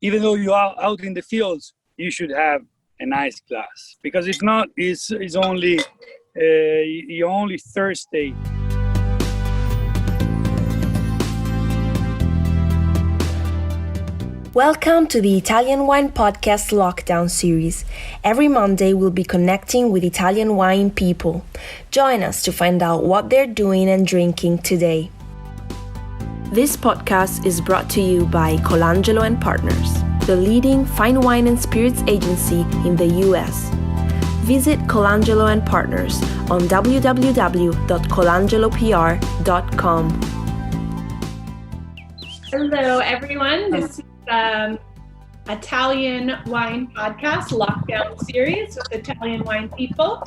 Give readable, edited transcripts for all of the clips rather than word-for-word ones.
even though you are out in the fields, you should have a nice glass, because if not, it's only you're only thirsty. Welcome to the Italian Wine Podcast Lockdown series. Every Monday we'll be connecting with Italian wine people. Join us to find out what they're doing and drinking today. This podcast is brought to you by Colangelo and Partners, the leading fine wine and spirits agency in the US. Visit Colangelo and Partners on www.colangelopr.com. Hello, everyone. This is Italian Wine Podcast Lockdown Series with Italian wine people.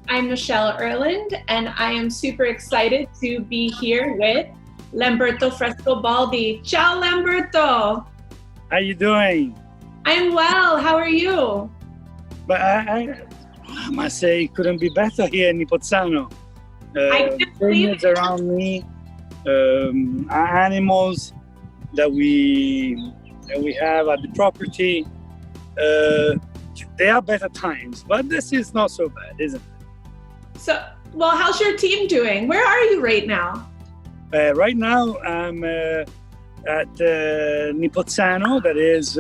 I'm Michelle Erland, and I am super excited to be here with Lamberto Frescobaldi. Ciao, Lamberto. How you doing? I'm well. How are you? But I must say, it couldn't be better here in Nipozzano. Vineyards around me, animals that we have at the property. They are better times, but this is not so bad, isn't it? So, well, how's your team doing? Where are you right now? Right now, I'm at Nipozzano, that is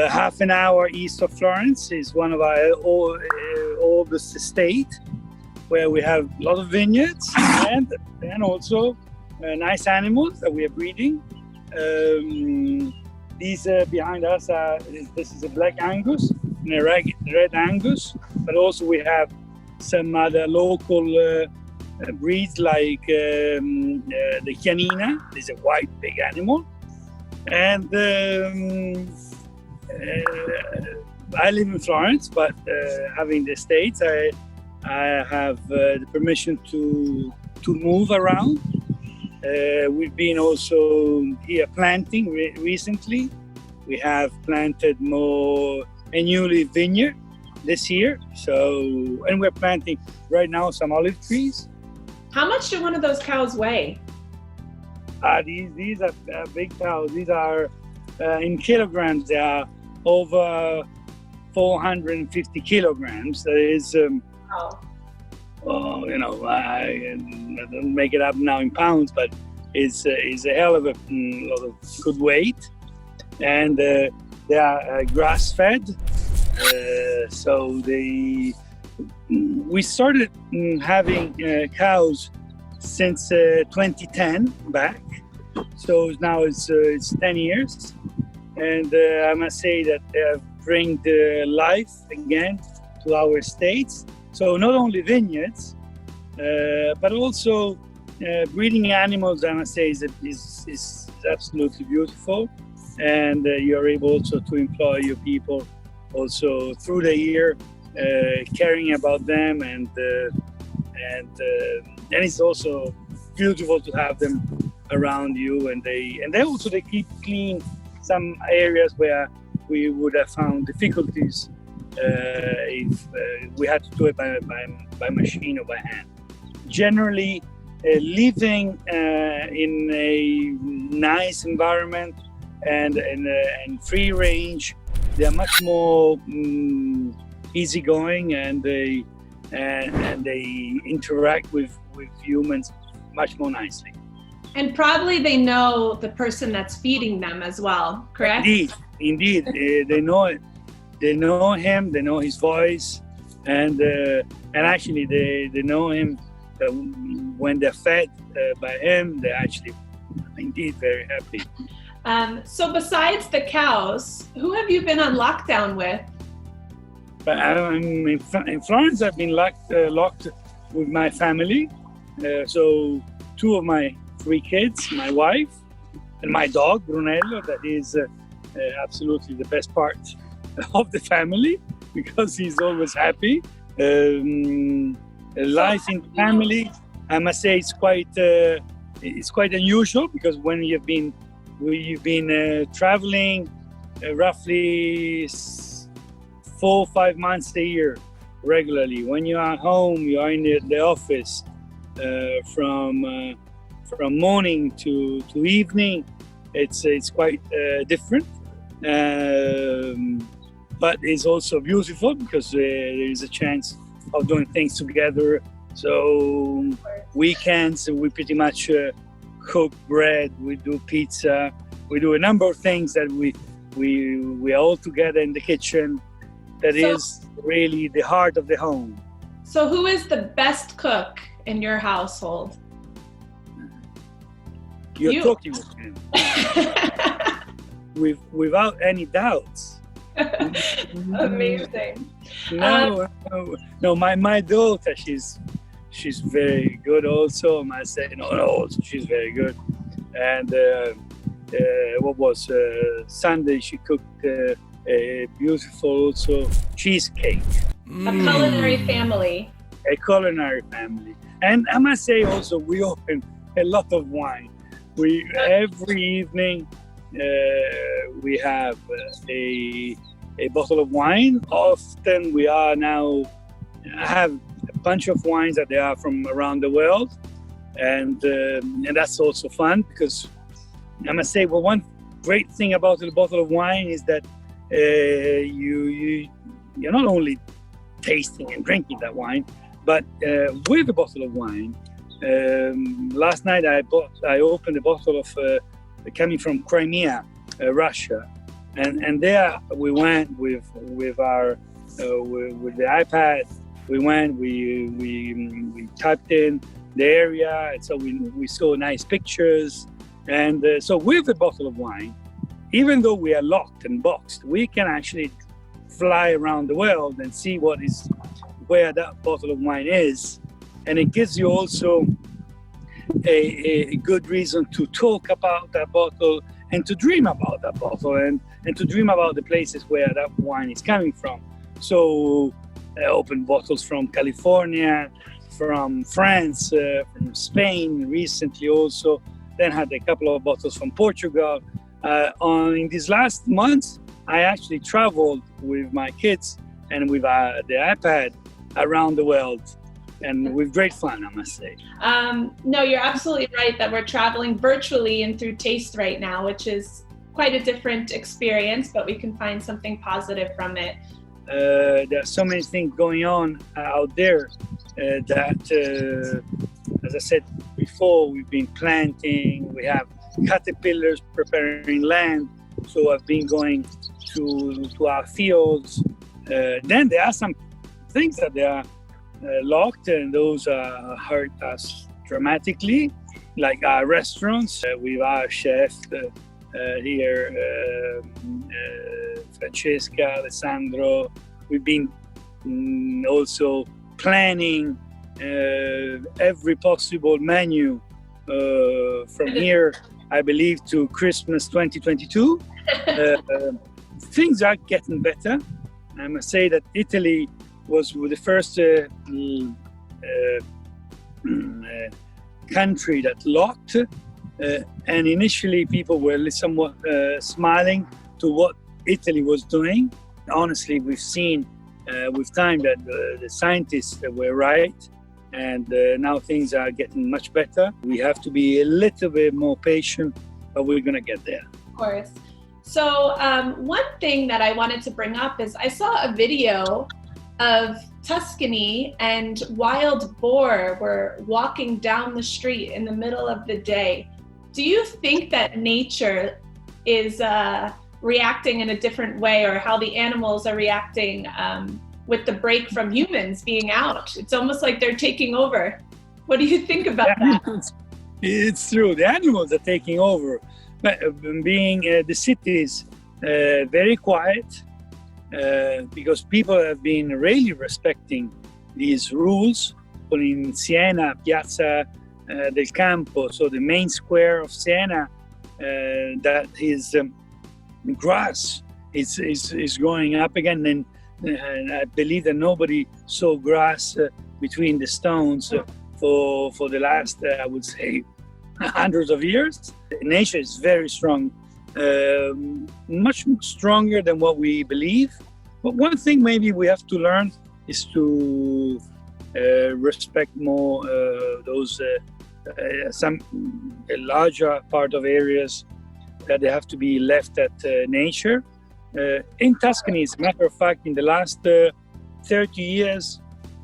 half an hour east of Florence. It's one of our oldest estate, where we have a lot of vineyards and also nice animals that we are breeding. These behind us this is a black Angus and a red Angus, but also we have some other local breeds like the Chianina. Is a white big animal, and I live in Florence, but having the estates, I have the permission to move around. We've been also here planting recently. We have planted more a newly vineyard this year. And we're planting right now some olive trees. How much do one of those cows weigh? These are big cows. These are in kilograms. They are over 450 kilograms. That is. Wow. I don't make it up now in pounds, but it's a hell of a lot of good weight, and they are grass-fed. So we started having cows since 2010 back. So now it's 10 years, and I must say that they have bring the life again to our estates. So not only vineyards, but also breeding animals, I must say, is absolutely beautiful. And you're able also to employ your people also through the year, caring about them, and it's also beautiful to have them around you. And they keep clean some areas where we would have found difficulties if we had to do it by machine or by hand. Generally, living in a nice environment and free range, they are much more easygoing, and they interact with humans much more nicely. And probably they know the person that's feeding them as well, correct? Indeed, they know it. They know him, they know his voice, and actually they know him. When they're fed by him, they're actually indeed very happy. So besides the cows, who have you been on lockdown with? In Florence, I've been locked with my family. So 2 of my 3 kids, my wife, and my dog, Brunello, that is absolutely the best part of the family, because he's always happy. Life in family, I must say, it's quite unusual, because when you've been traveling roughly 4 or 5 months a year regularly. When you are home, you are in the office from morning to evening. It's quite different. but it's also beautiful because there is a chance of doing things together. So weekends we pretty much cook bread, we do pizza, we do a number of things that we are all together in the kitchen. That is really the heart of the home. So who is the best cook in your household? You're talking with him. Without any doubts. Amazing. No, my daughter, she's very good also. I must say, no, she's very good. And Sunday she cooked a beautiful also cheesecake. A culinary family. A culinary family. And I must say also, we open a lot of wine. Every evening we have a bottle of wine. Often we are now have a bunch of wines that they are from around the world, and that's also fun because I must say, well, one great thing about a bottle of wine is that you're not only tasting and drinking that wine, but with a bottle of wine. Last night I opened a bottle of coming from Crimea, Russia, and there we went with our with the iPad. We typed in the area, and so we saw nice pictures, and so with a bottle of wine, even though we are locked and boxed, we can actually fly around the world and see where that bottle of wine is. And it gives you also a good reason to talk about that bottle and to dream about that bottle and to dream about the places where that wine is coming from. So I opened bottles from California, from France, from Spain recently also, then had a couple of bottles from Portugal. In these last months, I actually traveled with my kids and with the iPad around the world, and with great fun, I must say. No, you're absolutely right that we're traveling virtually and through taste right now, which is quite a different experience, but we can find something positive from it. There are so many things going on out there that, as I said before, we've been planting, we have caterpillars preparing land, so I've been going to our fields. Then there are some things that they are locked, and those hurt us dramatically, like our restaurants with our chef here, Francesca, Alessandro. We've been also planning every possible menu from here, I believe, to Christmas 2022. Things are getting better. I must say that Italy was the first country that locked, and initially people were somewhat smiling to what Italy was doing. Honestly, we've seen with time that the scientists were right, and now things are getting much better. We have to be a little bit more patient, but we're going to get there. Of course. So one thing that I wanted to bring up is I saw a video of Tuscany and wild boar were walking down the street in the middle of the day. Do you think that nature is reacting in a different way, or how the animals are reacting with the break from humans being out? It's almost like they're taking over. What do you think about that? It's true. The animals are taking over. But being the cities very quiet, because people have been really respecting these rules. In Siena, Piazza del Campo, so the main square of Siena, that is grass is growing up again, and I believe that nobody saw grass between the stones for the last, I would say, hundreds of years. Nature is very strong, much stronger than what we believe. But one thing maybe we have to learn is to respect more those a larger part of areas that they have to be left at nature. In Tuscany, as a matter of fact, in the last 30 years,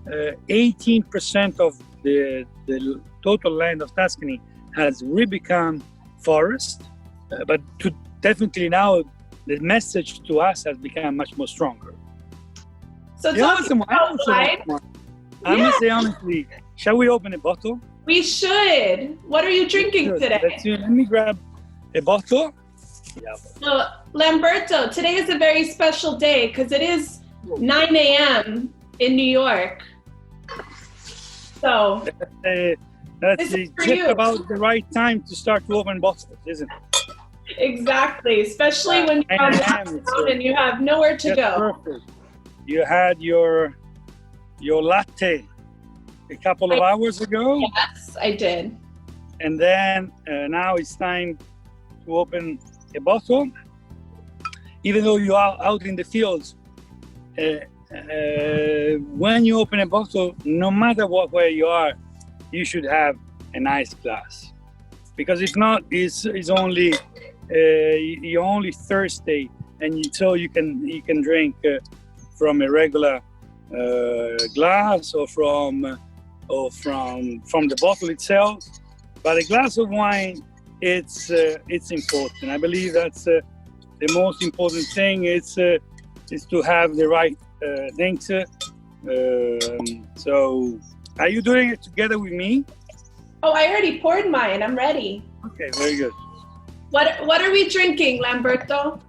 18% of the total land of Tuscany has re-become forest. But definitely now, the message to us has become much more stronger. So I must say honestly, shall we open a bottle? We should. What are you drinking today? Let me grab a bottle. Yeah. So, Lamberto, today is a very special day because it is 9 a.m. in New York. So, that's just about the right time to start to open bottles, isn't it? Exactly, especially when you're on the road and you have nowhere to go. Perfect. You had your latte a couple of hours ago. Yes, I did. And then now it's time to open a bottle. Even though you are out in the fields, when you open a bottle, no matter where you are, you should have a nice glass. Because if not, it's only you're only thirsty, and so you can drink from a regular glass or from the bottle itself. But a glass of wine, it's important. I believe that's the most important thing. Is to have the right things. So, are you doing it together with me? Oh, I already poured mine. I'm ready. Okay, very good. What are we drinking, Lamberto?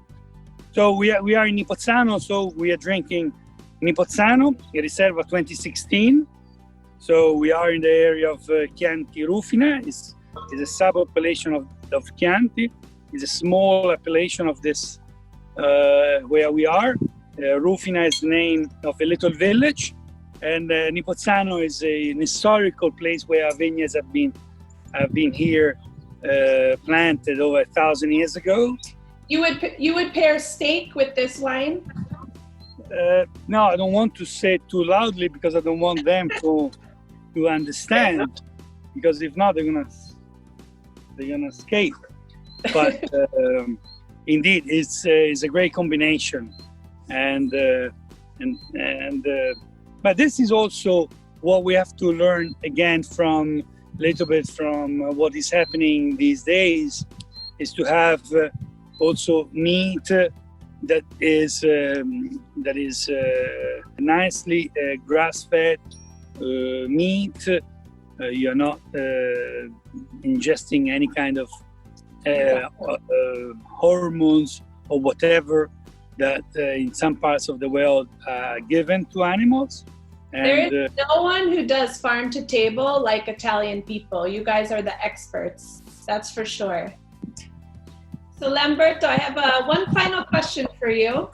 So we are in Nipozzano. So we are drinking Nipozzano, Riserva 2016. So we are in the area of Chianti Rufina. It's a sub-appellation of Chianti. It's a small appellation of this where we are. Rufina is the name of a little village, and Nipozzano is an historical place where our vineyards have been here, planted over 1,000 years ago. You would pair steak with this wine? No, I don't want to say it too loudly because I don't want them to understand. Because if not, they're gonna escape. But indeed, it's a great combination, but this is also what we have to learn again from what is happening these days, is to have also meat that is nicely grass-fed meat. You're not ingesting any kind of hormones or whatever that in some parts of the world are given to animals. And, there is no one who does farm to table like Italian people. You guys are the experts, that's for sure. So Lamberto, I have one final question for you.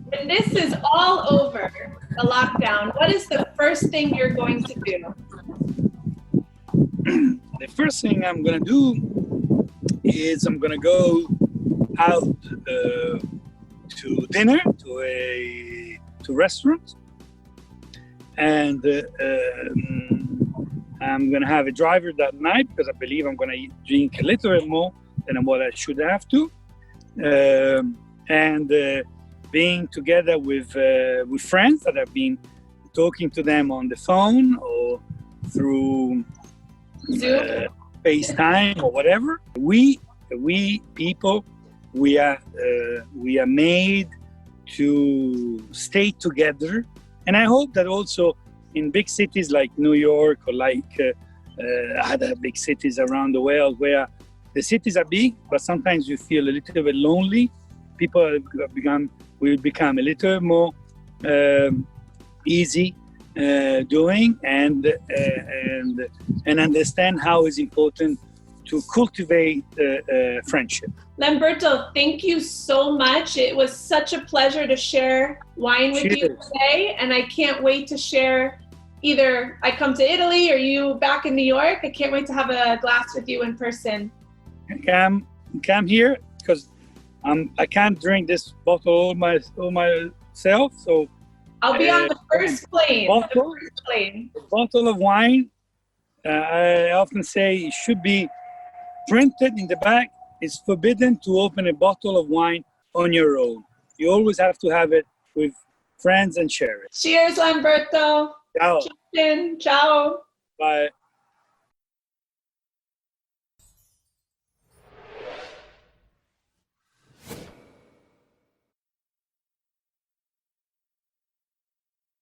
When this is all over, the lockdown, what is the first thing you're going to do? The first thing I'm going to do is I'm going to go out to dinner, to a restaurant, and I'm going to have a driver that night because I believe I'm going to drink a little bit more than what I should have to, and being together with friends that I've been talking to them on the phone or through Zoom, FaceTime or whatever. We people, we are made to stay together, and I hope that also in big cities like New York or like other big cities around the world, where the cities are big, but sometimes you feel a little bit lonely. People will become a little more easy doing and understand how it's important to cultivate friendship. Lamberto, thank you so much. It was such a pleasure to share wine with you today, and I can't wait to share. Either I come to Italy or you back in New York. I can't wait to have a glass with you in person. Come here because I can't drink this bottle all myself. So I'll be on the first plane. The bottle of wine. I often say it should be printed in the back. It's forbidden to open a bottle of wine on your own. You always have to have it with friends and share it. Cheers, Lamberto. Ciao. Ciao. Bye.